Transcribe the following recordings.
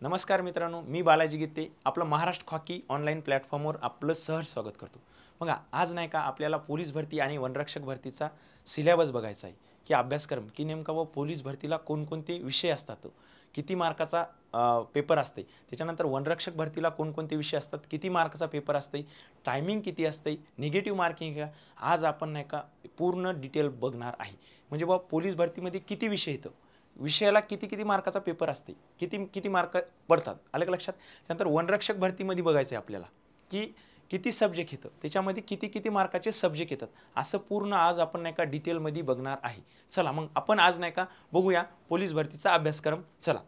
नमस्कार मित्रांनो, मी बालाजी गीते आपलं महाराष्ट्र हॉकी ऑनलाईन प्लॅटफॉर्मवर आपलं सहर्ष स्वागत करतो। बघा, आज नाही का आपल्याला पोलीस भरती आणि वनरक्षक भरतीचा सिलेबस बघायचा आहे की अभ्यासक्रम की नेमका व पोलीस भरतीला कोणकोणते विषय असतात, किती मार्काचा पेपर असते, त्याच्यानंतर वनरक्षक भरतीला कोणकोणते विषय असतात, किती मार्काचा पेपर असते, टायमिंग किती असते, निगेटिव्ह मार्किंग का, आज आपण नाही का पूर्ण डिटेल बघणार आहे। म्हणजे बघा, पोलीस भरतीमध्ये किती विषय येतं, विषयाला किती किती मार्काचा पेपर असते, किती किती मार्क पडतात, आलं का लक्षात। त्यानंतर वनरक्षक भरतीमध्ये बघायचं आहे आपल्याला की किती सब्जेक्ट येतं, त्याच्यामध्ये किती किती मार्काचे सब्जेक्ट येतात, असं पूर्ण आज आपण नाही का डिटेलमध्ये बघणार आहे। चला मग आपण आज नाही का बघूया पोलीस भरतीचा अभ्यासक्रम। चला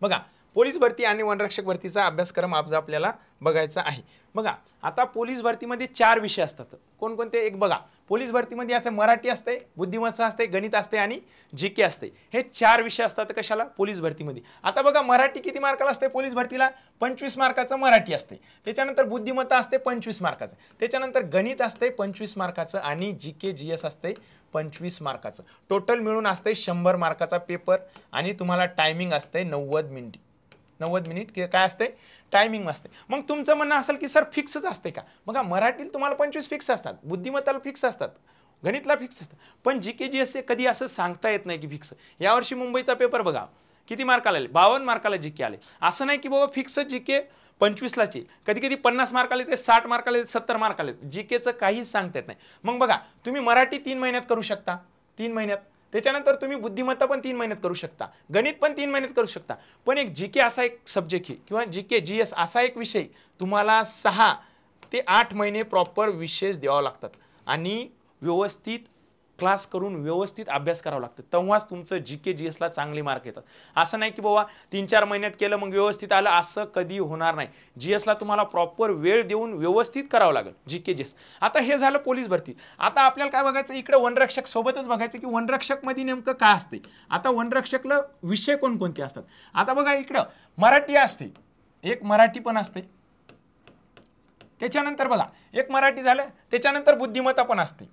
बघा, पोलीस भरती आणि वनरक्षक भरतीचा अभ्यासक्रम आज आपल्याला बघायचा आहे। बघा, आता पोलीस भरतीमध्ये 4 विषय असतात, कोणकोणते एक बघा, पोलीस भरतीमध्ये आता मराठी असते, बुद्धिमत्ता असते, गणित असते आणि जीके असते, हे 4 विषय असतात कशाला, पोलीस भरतीमध्ये। आता बघा, मराठी किती मार्काला असते पोलीस भरतीला, 25 मार्काचं मराठी असते, त्याच्यानंतर बुद्धिमत्ता असते 25 मार्काचं, त्याच्यानंतर गणित असते 25 मार्काचं आणि जीके जीएस असते 25 मार्काचं, टोटल मिळून असते 100 मार्काचा पेपर आणि तुम्हाला टायमिंग असते 90 मिनिट। 90 मिनिट काय असते, टायमिंग असते। मग तुमचं म्हणणं असेल की सर फिक्सच असते का, बघा मराठीला तुम्हाला 25 फिक्स असतात, बुद्धिमत्ताला फिक्स असतात, गणितला फिक्स असतात, पण जीके जीएस कधी असं सांगता येत नाही की फिक्स। यावर्षी मुंबईचा पेपर बघा किती मार्काला आले, 52 मार्काला जीके आले, असं नाही की बाबा फिक्स जीके 25लाच येईल, कधी कधी 50 मार्काला येते, 60 मार्काला येते, 70 मार्काला येते, जीकेचं काहीच सांगता येत नाही। मग बघा, तुम्ही मराठी 3 महिन्यात करू शकता, 3 महिन्यात, त्याच्यानंतर तुम्ही बुद्धिमत्ता पण 3 महिन्यात करू शकता, गणित पण 3 महिन्यात करू शकता, पण एक जीके असा एक सब्जेक्ट आहे किंवा जीके जीएस असा एक विषय तुम्हाला 6 ते 8 महिने प्रॉपर विषय द्यावा लागतात आणि व्यवस्थित क्लास करून व्यवस्थित अभ्यास करावा लागतो, तेव्हाच तुमचं जीके जीएसला चांगले मार्क येतात। असं नाही की बाबा 3-4 महिन्यात केलं मग व्यवस्थित आलं, असं कधी होणार नाही। जीएसला तुम्हाला प्रॉपर वेळ देऊन व्यवस्थित करावं लागेल जीके जीएस। आता हे झालं पोलीस भरती। आता आपल्याला काय बघायचं, इकडे वनरक्षक सोबतच बघायचं की वनरक्षक मध्ये नेमकं काय असते। आता वनरक्षकला विषय कोणकोणते असतात, आता बघा इकडं मराठी असते, एक मराठी पण असते, त्याच्यानंतर बघा एक मराठी झालं, त्याच्यानंतर बुद्धिमत्ता पण असते,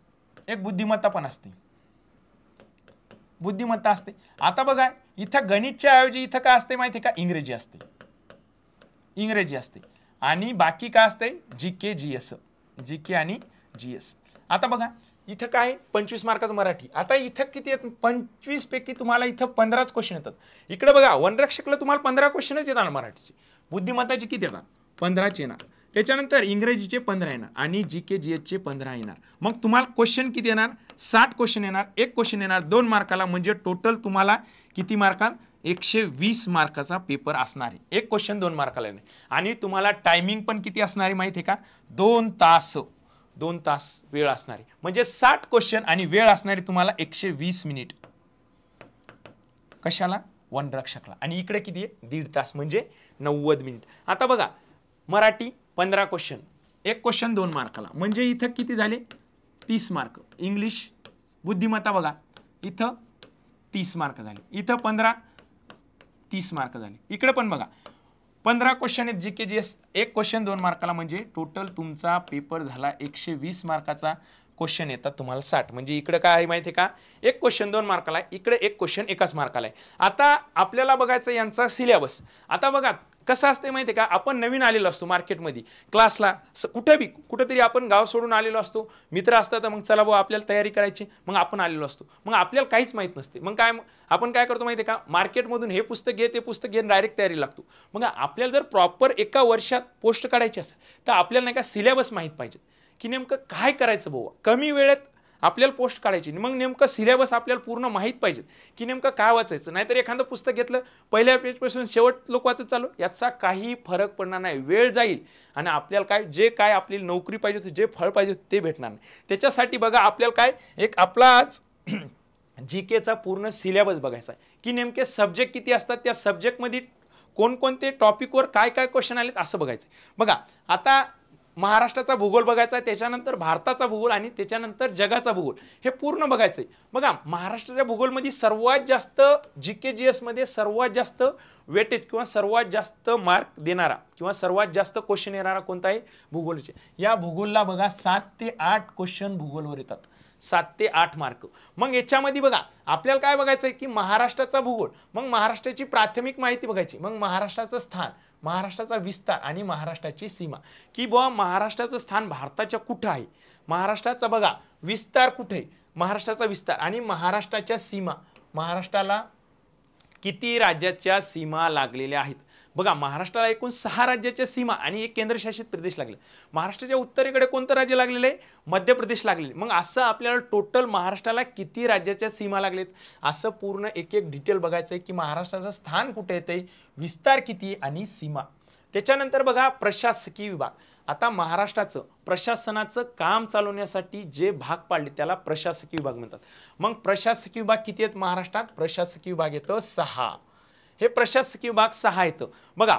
एक बुद्धिमत्ता पण असते, बुद्धिमत्ता असते। आता बघा इथं गणितच्या ऐवजी इथं काय असते माहिती का, इंग्रजी असते, इंग्रजी असते आणि बाकी काय असते जीके जीएस, जीके आणि जीएस। आता बघा इथं काय 25 मार्काचं मराठी, आता इथं किती आहेत, 25 पैकी तुम्हाला इथं 15च क्वेश्चन येतात। इकडे बघा वनरक्षकला तुम्हाला 15 क्वेश्चनच येतात मराठीचे, बुद्धिमत्ताचे किती येतात, 15च येणार, त्याच्यानंतर इंग्रजीचे 15 येणार आणि जीके जीएसचे 15 येणार। मग तुम्हाला क्वेश्चन किती येणार, 60 क्वेश्चन येणार, एक क्वेश्चन येणार 2 मार्काला, म्हणजे टोटल तुम्हाला किती मार्काला, 120 मार्काचा पेपर असणार आहे, एक क्वेश्चन 2 मार्काला येणार। आणि तुम्हाला टायमिंग पण किती असणार आहे माहिती आहे का, 2 तास, 2 तास वेळ असणार आहे, म्हणजे 60 क्वेश्चन आणि वेळ असणारी तुम्हाला 120 मिनिट कशाला, वनरक्षकला, आणि इकडे किती आहे 1.5 तास म्हणजे 90 मिनिट। आता बघा मराठी 15 क्वेश्चन, एक क्वेश्चन 2 मार्काला, म्हणजे इथं किती झाले 30 मार्क। इंग्लिश बुद्धिमत्ता बघा इथं 30 मार्क झाले, इथं 15 30 मार्क झाले, इकडे पण बघा 15 क्वेश्चन आहेत जीके जीएस, एक क्वेश्चन 2 मार्काला, म्हणजे टोटल तुमचा पेपर झाला 120 मार्काचा क्वेश्चन येतात तुम्हाला 60, म्हणजे इकडे काय आहे माहिती आहे का, एक क्वेश्चन 2 मार्काला आहे, इकडे एक क्वेश्चन 1च मार्काला आहे। आता आपल्याला बघायचं यांचा सिलेबस। आता बघा कसं असते माहिती आहे का, आपण नवीन आलेलो असतो मार्केटमध्ये क्लासला, कुठेतरी आपण गाव सोडून आलेलो असतो, मित्र असतात, मग चला भाऊ आपल्याला तयारी करायची, मग आपण आलेलो असतो, मग आपल्याला काहीच माहीत नसते, मग काय आपण काय करतो माहिती आहे का, मार्केटमधून हे पुस्तक घे ते पुस्तक घे डायरेक्ट तयारी लागतो। मग आपल्याला जर प्रॉपर एका वर्षात पोस्ट काढायची असेल तर आपल्याला नाही का सिलेबस माहीत पाहिजे की नेमकं काय करायचं भाऊ, कमी वेळेत आपल्याला पोस्ट काढायची, मग नेमकं सिलेबस आपल्याला पूर्ण माहीत पाहिजे की नेमकं काय वाचायचं, नाहीतर एखादं पुस्तक घेतलं पहिल्या पेजपासून शेवट लोक वाचत चालू, याचा काही फरक पडणार नाही, वेळ जाईल आणि आपल्याला काय जे काय आपली नोकरी पाहिजे जे फळ पाहिजे ते भेटणार नाही। त्याच्यासाठी बघा आपल्याला काय एक आपलाच जीकेचा पूर्ण सिलेबस बघायचा आहे की नेमके सब्जेक्ट किती असतात, त्या सब्जेक्टमध्ये कोणकोणते टॉपिकवर काय काय क्वेश्चन आलेत असं बघायचं। बघा आता महाराष्ट्राचा भूगोल बघायचा, त्याच्यानंतर भारताचा भूगोल आणि त्याच्यानंतर जगाचा भूगोल, हे पूर्ण बघायचंय। बघा महाराष्ट्राच्या भूगोलमध्ये सर्वात जास्त जीके जीएस मध्ये सर्वात जास्त वेटेज किंवा सर्वात जास्त मार्क देणारा किंवा सर्वात जास्त क्वेश्चन येणारा कोणता आहे, भूगोलचे। या भूगोलला बघा 7 ते 8 क्वेश्चन भूगोलवर येतात, 7 ते 8 मार्क. मग याच्यामध्ये बघा आपल्याला काय बघायचं आहे की महाराष्ट्राचा भूगोल, मग महाराष्ट्राची प्राथमिक माहिती बघायची, मग महाराष्ट्राचं स्थान, महाराष्ट्राचा विस्तार आणि महाराष्ट्राची सीमा, की बुवा महाराष्ट्राचं स्थान भारताच्या कुठं आहे, महाराष्ट्राचा बघा विस्तार कुठे आहे, महाराष्ट्राचा विस्तार आणि महाराष्ट्राच्या सीमा, महाराष्ट्राला किती राज्याच्या सीमा लागलेल्या आहेत. बघा महाराष्ट्राला एकूण 6 राज्याच्या सीमा आणि 1 केंद्रशासित प्रदेश लागले. महाराष्ट्राच्या उत्तरेकडे कोणतं राज्य लागलेलं आहे, मध्य प्रदेश लागलेले. मग असं आपल्याला टोटल महाराष्ट्राला किती राज्याच्या सीमा लागलेत असं पूर्ण एक एक डिटेल बघायचं आहे की महाराष्ट्राचं स्थान कुठे येते, विस्तार किती आणि सीमा. त्याच्यानंतर बघा प्रशासकीय विभाग. आता महाराष्ट्राचं प्रशासनाचं काम चालवण्यासाठी जे भाग पाडले त्याला प्रशासकीय विभाग म्हणतात. मग प्रशासकीय विभाग किती आहेत महाराष्ट्रात, प्रशासकीय विभाग येतो 6. हे प्रशासकीय विभाग 6 येतं. बघा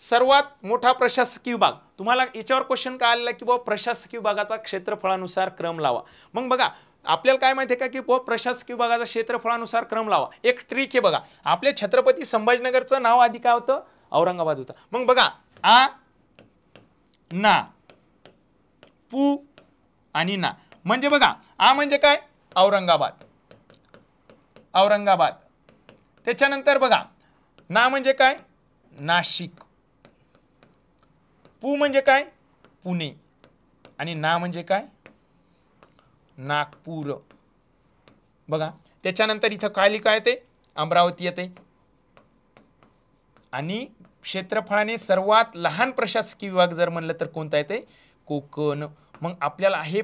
सर्वात मोठा प्रशासकीय विभाग, तुम्हाला याच्यावर क्वेश्चन काय आलेला की बाबा प्रशासकीय विभागाचा क्षेत्रफळानुसार क्रम लावा. मग बघा आपल्याला काय माहिती आहे का की प्रशासकीय विभागाचा क्षेत्रफळानुसार क्रम लावा. एक ट्रिक आहे बघा, आपल्या छत्रपती संभाजीनगरचं नाव आधी काय होतं, औरंगाबाद होतं. मग बघा आ ना पू आणि ना म्हणजे बघा आ म्हणजे काय, औरंगाबाद, औरंगाबाद. त्याच्यानंतर बघा ना म्हणजे काय, नाशिक, पू म्हणजे काय, पुणे आणि ना म्हणजे काय, नागपूर. बघा त्याच्यानंतर इथं खाली काय येते, अमरावती येते. आणि क्षेत्रफळाने सर्वात लहान प्रशासकीय विभाग जर म्हणलं तर कोणता येते, कोकण. मग आपल्याला हे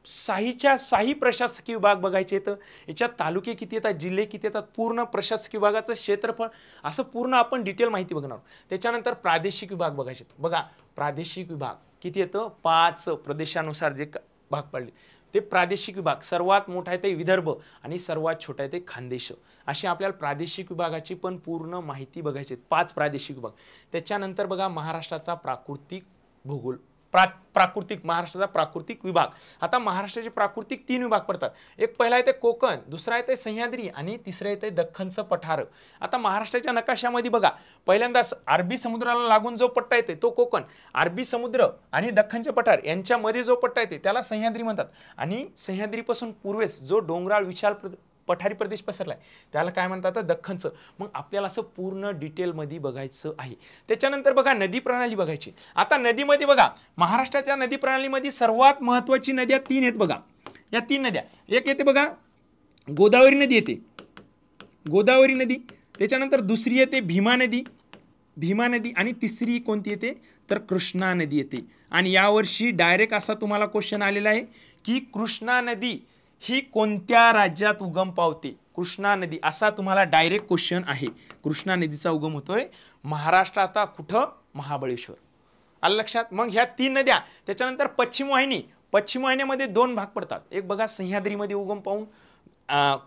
6 प्रशासकीय विभाग बघायचे आहेत. याच्यात तालुके किती येतात, जिल्हे किती येतात, पूर्ण प्रशासकीय विभागाचं क्षेत्रफळ असं पूर्ण आपण डिटेल माहिती बघणार. त्याच्यानंतर प्रादेशिक विभाग बघायचे. बघा प्रादेशिक विभाग किती येतं, 5 प्रदेशानुसार जे भाग पडले ते प्रादेशिक विभाग. सर्वात मोठा आहे ते विदर्भ आणि सर्वात छोटा आहे ते खानदेश. अशी आपल्याला प्रादेशिक विभागाची पण पूर्ण माहिती बघायची, 5 प्रादेशिक विभाग. त्याच्यानंतर बघा महाराष्ट्राचा प्राकृतिक भूगोल, प्राकृतिक महाराष्ट्राचा प्राकृतिक विभाग. आता महाराष्ट्राचे प्राकृतिक 3 विभाग पडतात. एक पहिला येते कोकण, दुसरा येते सह्याद्री आणि तिसरा येते दख्खनचं पठार. आता महाराष्ट्राच्या नकाशामध्ये बघा पहिल्यांदा अरबी समुद्राला लागून जो पट्टा येते तो कोकण, अरबी समुद्र आणि दख्खनचे पठार यांच्यामध्ये जो पट्टा येते त्याला सह्याद्री म्हणतात आणि सह्याद्रीपासून पूर्वेस जो डोंगराळ विशाल पठारी प्रदेश पसरलाय त्याला काय म्हणतात, दख्खनचं. मग आपल्याला असं पूर्ण डिटेलमध्ये बघायचं आहे. त्याच्यानंतर बघा नदी प्रणाली बघायची. आता नदीमध्ये बघा महाराष्ट्राच्या नदी प्रणालीमध्ये सर्वात महत्त्वाची नद्या 3 आहेत बघा. या 3 नद्या, एक येते बघा गोदावरी नदी येते, गोदावरी नदी. त्याच्यानंतर दुसरी येते भीमा नदी, भीमा नदी आणि तिसरी कोणती येते तर कृष्णा नदी येते. आणि यावर्षी डायरेक्ट असा तुम्हाला क्वेश्चन आलेला आहे की कृष्णा नदी ही कोणत्या राज्यात उगम पावते, कृष्णा नदी असा तुम्हाला डायरेक्ट क्वेश्चन आहे. कृष्णा नदीचा उगम होतोय महाराष्ट्रात. आता कुठं, महाबळेश्वर. आलं लक्षात. मग ह्या 3 नद्या. त्याच्यानंतर पश्चिम वाहिनी, पश्चिम वाहिनीमध्ये 2 भाग पडतात. एक बघा सह्याद्रीमध्ये उगम पाहून,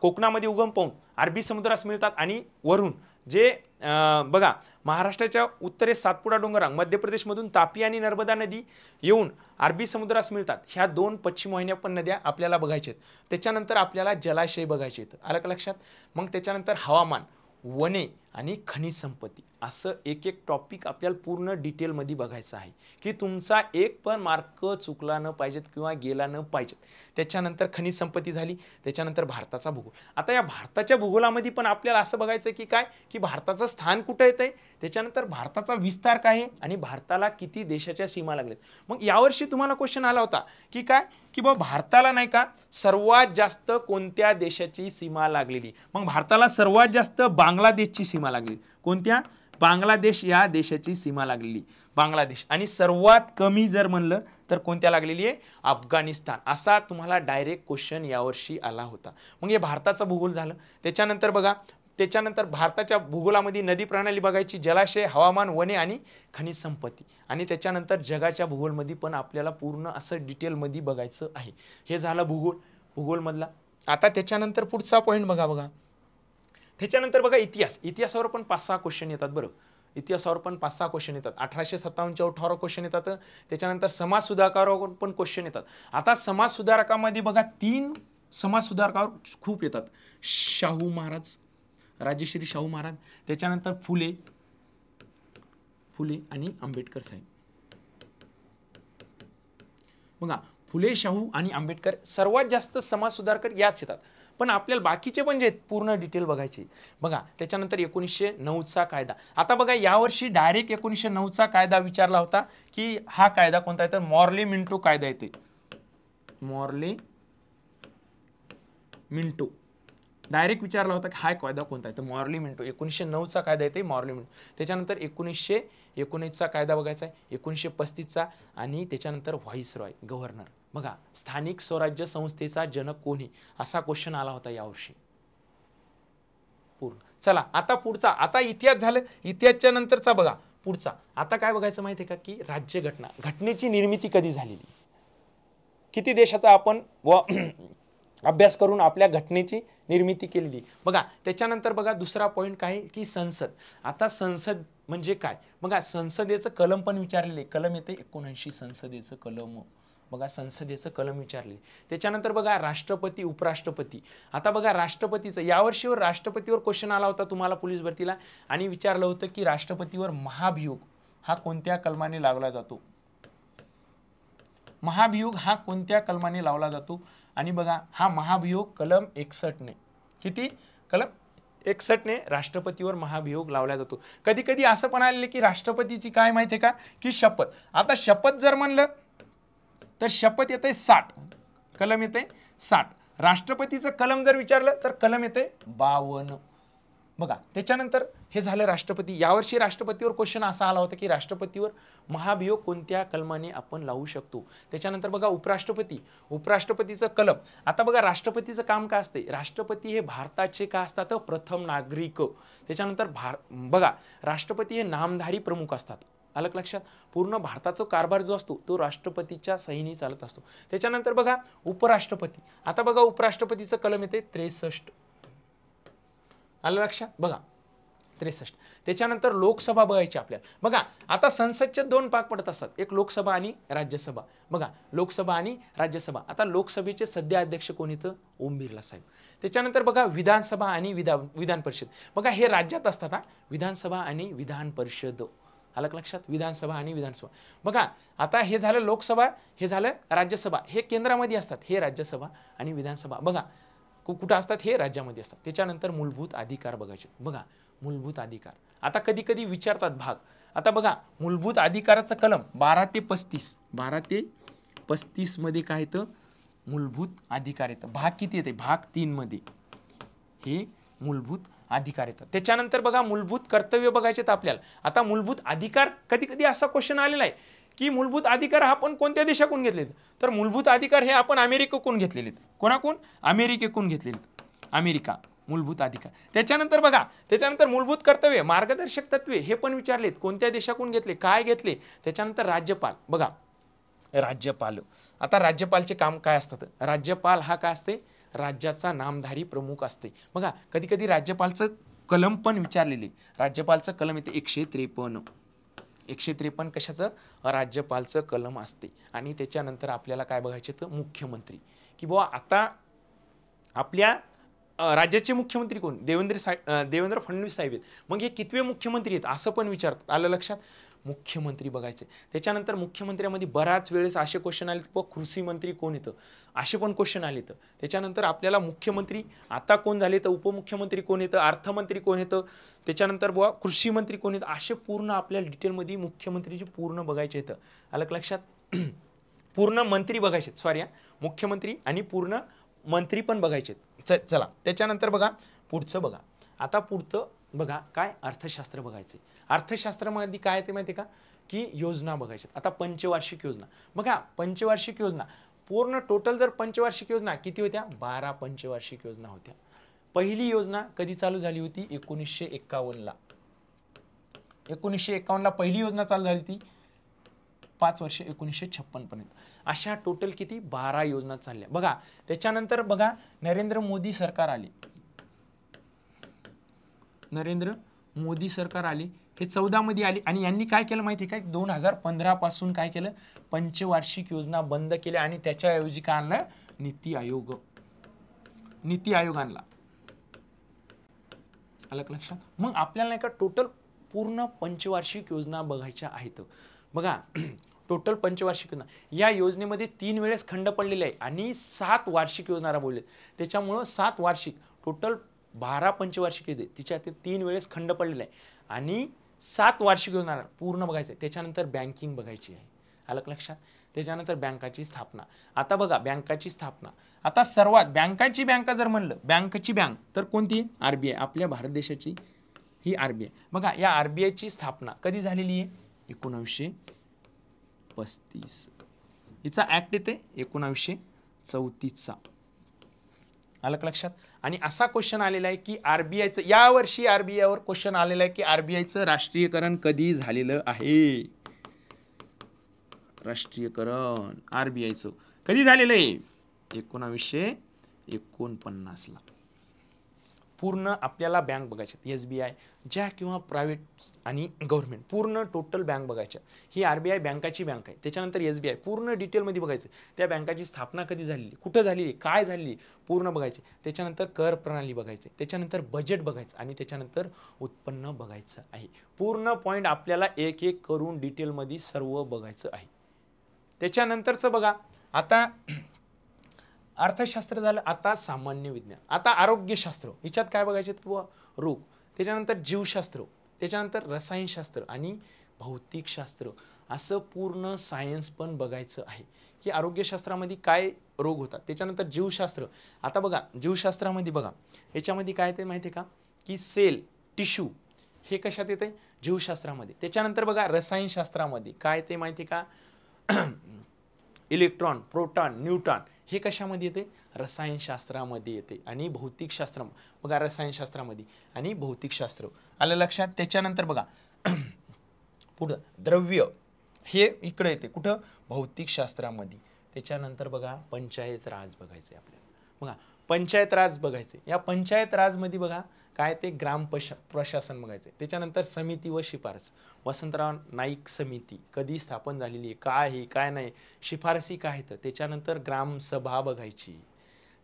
कोकणामध्ये उगम पाहून अरबी समुद्रास मिळतात आणि वरून जे बघा महाराष्ट्राच्या उत्तरेस सातपुडा डोंगरांग, मध्य प्रदेशमधून तापी आणि नर्मदा नदी येऊन अरबी समुद्रास मिळतात. ह्या 2 पश्चिम वाहिन्या पण नद्या आपल्याला बघायच्या आहेत. त्याच्यानंतर आपल्याला जलाशय बघायचे आहेत. आलं का लक्षात. मग त्याच्यानंतर हवामान, वने आणि खनिज संपत्ती असं एक एक टॉपिक आपल्याला पूर्ण डिटेलमध्ये बघायचं आहे की तुमचा एक पण मार्क चुकला न पाहिजेत किंवा गेला न पाहिजेत. त्याच्यानंतर खनिज संपत्ती झाली. त्याच्यानंतर भारताचा भूगोल. आता या भारताच्या भूगोलामध्ये पण आपल्याला असं बघायचं की काय की भारताचं स्थान कुठं येतंय, त्याच्यानंतर भारताचा विस्तार काय आहे आणि भारताला किती देशाच्या सीमा लागल्यात. मग यावर्षी तुम्हाला क्वेश्चन आला होता की काय की बाबा भारताला नाही का सर्वात जास्त कोणत्या देशाची सीमा लागलेली. मग भारताला सर्वात जास्त बांगलादेशची सीमा लागली. कोणत्या, बांगलादेश या देशाची सीमा लागलेली, बांगलादेश. आणि सर्वात कमी जर म्हणलं तर कोणत्या लागलेली आहे, अफगाणिस्तान. असा तुम्हाला डायरेक्ट क्वेश्चन यावर्षी आला होता. मग हे भारताचं भूगोल झालं. त्याच्यानंतर बघा, त्याच्यानंतर भारताच्या भूगोलामध्ये नदी प्रणाली बघायची, जलाशय, हवामान, वने आणि खनिज संपत्ती. आणि त्याच्यानंतर जगाच्या भूगोलमध्ये पण आपल्याला पूर्ण असं डिटेलमध्ये बघायचं आहे. हे झालं भूगोल, भूगोलमधला. आता त्याच्यानंतर पुढचा पॉईंट बघा. त्याच्यानंतर बघा इतिहास. इतिहासावर पण 5-6 क्वेश्चन येतात बरं. इतिहासावर पण 5-6 क्वेश्चन येतात. 1857च्या उठावावर क्वेश्चन येतात. त्याच्यानंतर समाज सुधारकावर पण क्वेश्चन येतात. आता समाज सुधारकामध्ये बघा 3 समाज सुधारकावर खूप येतात. शाहू महाराज, राजश्री शाहू महाराज, त्याच्यानंतर फुले आणि आंबेडकर साहेब. बघा फुले, शाहू आणि आंबेडकर सर्वात जास्त समाज सुधारकर याच येतात. पण आपल्याला बाकीचे पण जे आहेत पूर्ण डिटेल बघायचे बघा. त्याच्यानंतर 1909चा कायदा. आता बघा यावर्षी डायरेक्ट 1909चा कायदा विचारला होता की हा कायदा कोणता आहे, तर मॉर्ले मिंटो कायदा येते. मॉर्ले मिंटो डायरेक्ट विचारला होता की हा कायदा कोणता आहे, तर मॉर्ले मिंटो 1909चा कायदा येते मॉर्ले मिंटो. त्याच्यानंतर 1919चा कायदा बघायचा आहे, 1935चा, आणि त्याच्यानंतर व्हाईसरॉय गव्हर्नर. बघा स्थानिक स्वराज्य संस्थेचा जनक कोण आहे असा क्वेश्चन आला होता यावर्षी पूर्ण. चला आता पुढचा, आता इतिहास झालं, इतिहासच्या नंतरचा बघा पुढचा. आता काय बघायचं माहिती आहे का की राज्यघटना, घटनेची निर्मिती कधी झालेली, किती देशाचा आपण अभ्यास करून आपल्या घटनेची निर्मिती केलेली बघा. त्याच्यानंतर बघा दुसरा पॉईंट काय की संसद. आता संसद म्हणजे काय बघा, संसदेचं कलम पण विचारलेले, कलम येते 79 संसदेचं कलम बघा, संसदेचं कलम विचारले. त्याच्यानंतर बघा राष्ट्रपती, उपराष्ट्रपती. आता बघा राष्ट्रपतीचं यावर्षीवर राष्ट्रपतीवर क्वेश्चन आला होता तुम्हाला पोलीस भरतीला, आणि विचारलं होतं की राष्ट्रपतीवर महाभियोग हा कोणत्या कलमाने लावला जातो, महाभियोग हा कोणत्या कलमाने लावला जातो. आणि बघा हा महाभियोग कलम 61 ने, किती कलम 61 ने राष्ट्रपतीवर महाभियोग लावला जातो. कधी कधी असं पण आलेलं की राष्ट्रपतीची काय माहिती आहे का की शपथ. आता शपथ जर म्हणलं तर शपथ येते 60, कलम येते 60. राष्ट्रपतीचं कलम जर विचारलं तर कलम येते 52 बघा. त्याच्यानंतर हे झालं राष्ट्रपती. यावर्षी राष्ट्रपतीवर क्वेश्चन असा आला होता की राष्ट्रपतीवर महाभियोग कोणत्या कलमाने आपण लावू शकतो. त्याच्यानंतर बघा उपराष्ट्रपती, उपराष्ट्रपतीचं कलम. आता बघा राष्ट्रपतीचं काम काय असते, राष्ट्रपती हे भारताचे काय असतात, प्रथम नागरिक. त्याच्यानंतर बघा राष्ट्रपती हे नामधारी प्रमुख असतात. अलग लक्षात, पूर्ण भारताचा कारभार जो असतो तो राष्ट्रपतीच्या सहीने चालत असतो. त्याच्यानंतर बघा उपराष्ट्रपती. आता बघा उपराष्ट्रपतीचं कलम येते 63, आलं लक्षात बघा 63. त्याच्यानंतर लोकसभा बघायची आपल्याला. बघा आता संसदचे 2 भाग पडत असतात, एक लोकसभा आणि राज्यसभा. बघा लोकसभा आणि राज्यसभा. आता लोकसभेचे सध्या अध्यक्ष कोण येतं, ओम बिर्ला साहेब. त्याच्यानंतर बघा विधानसभा आणि विधान परिषद. बघा हे राज्यात असतात हा, विधानसभा आणि विधान परिषद. अलग लक्षात, विधानसभा आणि विधानसभा. बघा आता हे झालं लोकसभा, हे झालं राज्यसभा, हे केंद्रामध्ये असतात, हे राज्यसभा आणि विधानसभा बघा कुठं असतात, हे राज्यामध्ये असतात. त्याच्यानंतर मूलभूत अधिकार बघायचे. बघा मूलभूत अधिकार आता कधी कधी विचारतात भाग. आता बघा मूलभूत अधिकाराचं कलम 12 ते 35, 12 ते 35 मध्ये काय येतं, मूलभूत अधिकार येतं. भाग किती येते, भाग 3 मध्ये हे मूलभूत अधिकार येतात. त्याच्यानंतर बघा मूलभूत कर्तव्य बघायचे आहेत आपल्याला. आता मूलभूत अधिकार कधी कधी असा क्वेश्चन आलेला आहे की मूलभूत अधिकार आपण कोणत्या देशाकडून घेतलेत, तर मूलभूत अधिकार हे आपण अमेरिकेकडून घेतलेले. कोणाकडून, अमेरिकेकडून घेतलेले, अमेरिका मूलभूत अधिकार. त्याच्यानंतर बघा त्याच्यानंतर मूलभूत कर्तव्य, मार्गदर्शक तत्वे हे पण विचारलेत, कोणत्या देशाकडून घेतले, काय घेतले. त्याच्यानंतर राज्यपाल. बघा राज्यपाल. आता राज्यपालचे काम काय असतात, राज्यपाल हा काय असते, राज्याचा नामधारी प्रमुख असते. बघा कधी कधी राज्यपालचं कलम पण विचारलेले. राज्यपालचं कलम येते 153, 153 कशाचं, राज्यपालचं कलम असते. आणि त्याच्यानंतर आपल्याला काय बघायचे तर मुख्यमंत्री, की बुवा आता आपल्या राज्याचे मुख्यमंत्री कोण, देवेंद्र फडणवीस साहेब आहेत. मग हे कितवे मुख्यमंत्री आहेत असं पण विचारतात. आलं लक्षात, मुख्यमंत्री बघायचे. त्याच्यानंतर मुख्यमंत्र्यामध्ये बराच वेळेस असे क्वेश्चन आले व कृषी मंत्री कोण येतं असे पण क्वेश्चन आले. तर त्याच्यानंतर आपल्याला मुख्यमंत्री आता कोण झाले, तर उपमुख्यमंत्री कोण येतं, अर्थमंत्री कोण येतं, त्याच्यानंतर बुवा कृषी मंत्री कोण येतं, असे पूर्ण आपल्याला डिटेलमध्ये मुख्यमंत्रीचे पूर्ण बघायचे येतं. आलं लक्षात, पूर्ण मंत्री बघायचे, सॉरी मुख्यमंत्री आणि पूर्ण मंत्री पण बघायचे. चला त्याच्यानंतर बघा पुढचं बघा. आता पुढचं बघा काय, अर्थशास्त्र बघायचे. अर्थशास्त्रामध्ये काय ते माहिती आहे का की योजना बघायचे. आता पंचवार्षिक योजना बघा, पंचवार्षिक योजना पूर्ण टोटल जर पंचवार्षिक योजना किती होत्या, 12 पंचवार्षिक योजना होत्या. पहिली योजना कधी चालू झाली होती, 1951 ला. 1951 ला पहिली योजना चालू झाली होती, 5 वर्ष 1956 पर्यंत. अशा टोटल किती, 12 योजना चालल्या बघा. त्याच्यानंतर बघा नरेंद्र मोदी सरकार आले, नरेंद्र मोदी सरकार आली, हे 14 मध्ये आली. आणि यांनी काय केलं माहिती आहे काय, 2015 पासून काय केलं, पंचवार्षिक योजना बंद केल्या आणि त्याच्याऐवजी काय आणलं, नीती आयोग, नीती आयोग आणला. आलं लक्षात. मग आपल्याला नाही का टोटल पूर्ण पंचवार्षिक योजना बघायच्या आहेत. बघा टोटल पंचवार्षिक योजना. या योजनेमध्ये 3 वेळेस खंड पडलेले आहे आणि 7 वार्षिक योजना राबवले. त्याच्यामुळं 7 वार्षिक टोटल 12 पंचवार्षिक योजना तिच्यात 3 वेळेस खंड पडलेला आहे आणि 7 वार्षिक योजना पूर्ण बघायचं आहे. त्याच्यानंतर बँकिंग बघायची आहे. आलं लक्षात. त्याच्यानंतर बँकाची स्थापना. आता बघा बँकाची स्थापना. आता सर्वात बँकाची बँका जर म्हणलं बँकची बँक तर कोणती? RBI. आपल्या भारत देशाची ही RBI. बघा या RBIची स्थापना कधी झालेली आहे? 1935. हिचा ऍक्ट येते 1934चा. आलं लक्षात. आणि असा क्वेश्चन आलेला आहे की RBIचं यावर्षी RBIवर क्वेश्चन आलेला आहे की RBIचं राष्ट्रीयकरण कधी झालेलं आहे? राष्ट्रीयकरण RBIचं कधी झालेलं आहे? 1949 ला. पूर्ण आपल्याला बँक बघायच्या SBI ज्या किंवा प्रायव्हेट आणि गव्हर्नमेंट पूर्ण टोटल बँक बघायच्या. ही RBI बँकाची बँक आहे. त्याच्यानंतर SBI पूर्ण डिटेलमध्ये बघायचं. त्या बँकाची स्थापना कधी झालेली, कुठं झालेली, काय झालेली पूर्ण बघायचे. त्याच्यानंतर कर प्रणाली बघायचे. त्याच्यानंतर बजेट बघायचं आणि त्याच्यानंतर उत्पन्न बघायचं आहे. पूर्ण पॉईंट आपल्याला एक एक करून डिटेलमध्ये सर्व बघायचं आहे. त्याच्यानंतरचं बघा आता अर्थशास्त्र झालं. आता सामान्य विज्ञान. आता आरोग्यशास्त्र हिच्यात काय बघायचे किंवा रोग. त्याच्यानंतर जीवशास्त्र. त्याच्यानंतर रसायनशास्त्र आणि भौतिकशास्त्र असं पूर्ण सायन्स पण बघायचं आहे की आरोग्यशास्त्रामध्ये काय रोग होतात. त्याच्यानंतर जीवशास्त्र. आता बघा जीवशास्त्रामध्ये बघा याच्यामध्ये काय ते माहिती आहे का की सेल टिश्यू हे कशात येते? जीवशास्त्रामध्ये. त्याच्यानंतर बघा रसायनशास्त्रामध्ये काय ते माहिती का? इलेक्ट्रॉन, प्रोटॉन, न्यूट्रॉन हे कशामध्ये येते? रसायनशास्त्रामध्ये येते. आणि भौतिकशास्त्र बघा रसायनशास्त्रामध्ये आणि भौतिकशास्त्र. आलं लक्षात. त्याच्यानंतर बघा पुढं द्रव्य हे इकडे येते कुठं? भौतिकशास्त्रामध्ये. त्याच्यानंतर बघा पंचायत राज बघायचे आपल्याला. बघा पंचायत राज बघायचे. या पंचायत राजमध्ये बघा काय ते ग्राम प्रशासन बघायचे. त्याच्यानंतर समिती व शिफारस. वसंतराव नाईक समिती कधी स्थापन झालेली आहे, काय आहे काय नाही, शिफारसी काय आहेत. त्याच्यानंतर ग्रामसभा बघायची.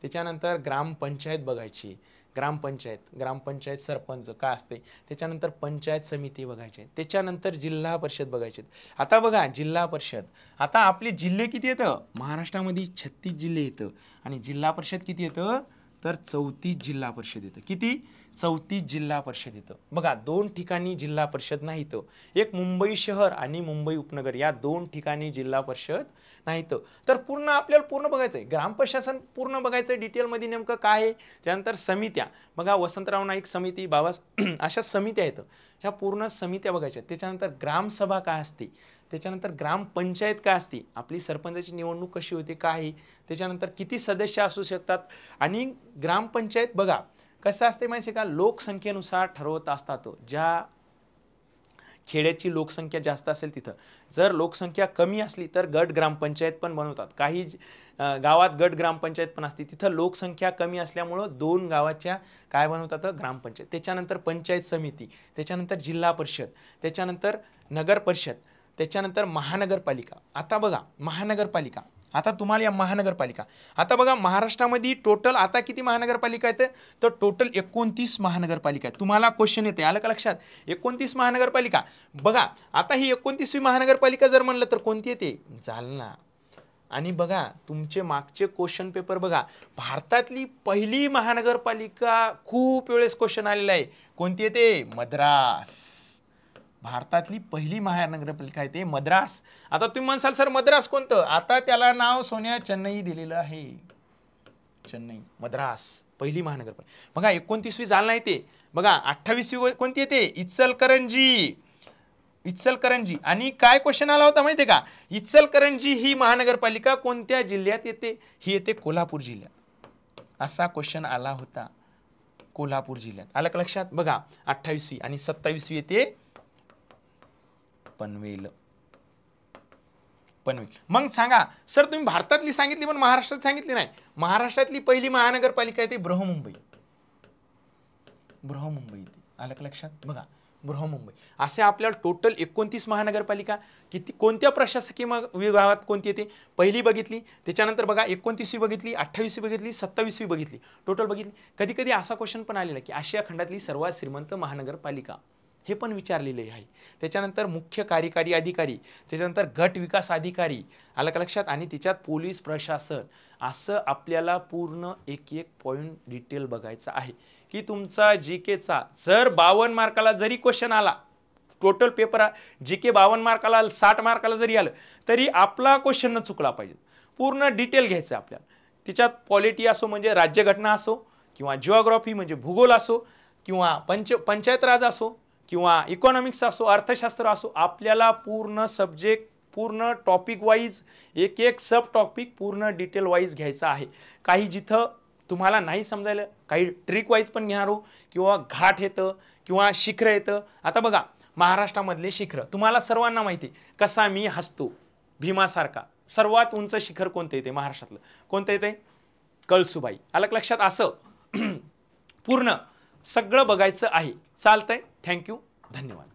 त्याच्यानंतर ग्रामपंचायत बघायची. ग्रामपंचायत सरपंच काय असते. त्याच्यानंतर पंचायत समिती बघायची. त्याच्यानंतर जिल्हा परिषद बघायचे. आता बघा जिल्हा परिषद. आता आपले जिल्हे किती येतं? महाराष्ट्रामध्ये 36 जिल्हे येतं आणि जिल्हा परिषद किती येतं? तर 34 जिल्हा परिषद येतं. किती? 34 जिल्हा परिषद येतं. बघा 2 ठिकाणी जिल्हा परिषद नाही तर एक मुंबई शहर आणि मुंबई उपनगर या 2 ठिकाणी जिल्हा परिषद नाही तर पूर्ण आपल्याला पूर्ण बघायचं आहे. ग्रामप्रशासन पूर्ण बघायचं आहे डिटेलमध्ये नेमकं काय आहे. त्यानंतर समित्या बघा वसंतराव नाईक समिती बाबा अशा समित्या आहेत. ह्या पूर्ण समित्या बघायच्या. त्याच्यानंतर ग्रामसभा काय असते. त्याच्यानंतर ग्रामपंचायत काय असते. आपली सरपंचाची निवडणूक कशी होते काय आहे. त्याच्यानंतर किती सदस्य असू शकतात. आणि ग्रामपंचायत बघा कसं असते माहिती आहे का? लोकसंख्येनुसार ठरवत असतात. ज्या खेड्याची लोकसंख्या जास्त असेल तिथं जर लोकसंख्या कमी असली तर गट ग्रामपंचायत पण बनवतात. काही गावात गट ग्रामपंचायत पण असते. तिथं लोकसंख्या कमी असल्यामुळं 2 गावाच्या काय बनवतात? ग्रामपंचायत. त्याच्यानंतर पंचायत समिती. त्याच्यानंतर जिल्हा परिषद. त्याच्यानंतर नगर परिषद. त्याच्यानंतर महानगरपालिका. आता बघा महानगरपालिका. आता तुम्हाला या महानगरपालिका आता बघा महाराष्ट्रामध्ये टोटल आता किती महानगरपालिका आहेत? तर टोटल 29 महानगरपालिका आहेत. तुम्हाला क्वेश्चन येते आलं का लक्षात? 29 महानगरपालिका. बघा आता ही 29वी महानगरपालिका जर म्हणलं तर कोणती येते? जालना. आणि बघा तुमचे मागचे क्वेश्चन पेपर बघा भारतातली पहिली महानगरपालिका खूप वेळेस क्वेश्चन आलेला आहे. कोणती येते? मद्रास. भारतातली पहिली महानगरपालिका आहे ते मद्रास. आता तुम्ही म्हणसाल सर मद्रास कोणतं? आता त्याला नाव सोन्या चेन्नई दिलेलं आहे. चेन्नई मद्रास पहिली महानगरपालिका. बघा 29वी जालना येते. बघा 28वी कोणती येते? इचलकरंजी. इचलकरंजी. आणि काय क्वेश्चन आला होता माहिती आहे का? इचलकरंजी ही महानगरपालिका कोणत्या जिल्ह्यात येते? ही येते कोल्हापूर जिल्ह्यात. असा क्वेश्चन आला होता. कोल्हापूर जिल्ह्यात. आलं का लक्षात? बघा 28वी आणि 27वी येते पनवेल. मग सांगा सर तुम्ही भारतातली सांगितली पण महाराष्ट्रात सांगितली नाही. महाराष्ट्रातली पहिली महानगरपालिका आहे ती बृहमुंबई. बृहमुंबई. आलं का लक्षात? बघा बृहमुंबई. असे आपल्याला टोटल 29 महानगरपालिका किती कोणत्या प्रशासकीय विभागात कोणती येते? पहिली बघितली. त्याच्यानंतर बघा 29वी बघितली, 28वी बघितली, 27वी बघितली. टोटल बघितली. कधी कधी असा क्वेश्चन पण आलेला की आशिया खंडातली सर्वात श्रीमंत महानगरपालिका हे पण विचारलेले आहे. त्याच्यानंतर मुख्य कार्यकारी अधिकारी, त्याच्यानंतर गट विकास अधिकारी, आलं का लक्षात, आणि त्याच्यात पोलीस प्रशासन, असं आपल्याला पूर्ण एक एक पॉईंट डिटेल बघायचा आहे की तुमचा जीकेचा जर 52 मार्काला जरी क्वेश्चन आला, टोटल पेपर जीके 52 मार्काला 60 मार्काला जरी आलं तरी आपला क्वेश्चन न चुकला पाहिजे. पूर्ण डिटेल घ्यायचं आपल्याला. त्याच्यात पॉलिटी असो म्हणजे राज्यघटना असो, किंवा जिओग्राफी म्हणजे भूगोल असो, किंवा पंचायत राज असो, किंवा इकॉनॉमिक्स असो, अर्थशास्त्र असो, आपल्याला पूर्ण सब्जेक्ट, पूर्ण टॉपिक वाईज, एक एक सब टॉपिक पूर्ण डिटेल वाईज घ्यायचा आहे. काही जिथं तुम्हाला नाही समजायला काही ट्रिक वाईज पण घेणार हो, किंवा घाट येतं किंवा शिखर येतं. आता बघा महाराष्ट्रामधले शिखर तुम्हाला सर्वांना माहिती, कसा मी हसतो भीमासारखा, सर्वात उंच शिखर कोणतं येते महाराष्ट्रातलं, कोणतं येते, कळसुबाई. आलं लक्षात. असं पूर्ण सगळं बघायचं आहे. चालतंय. थँक्यू, धन्यवाद.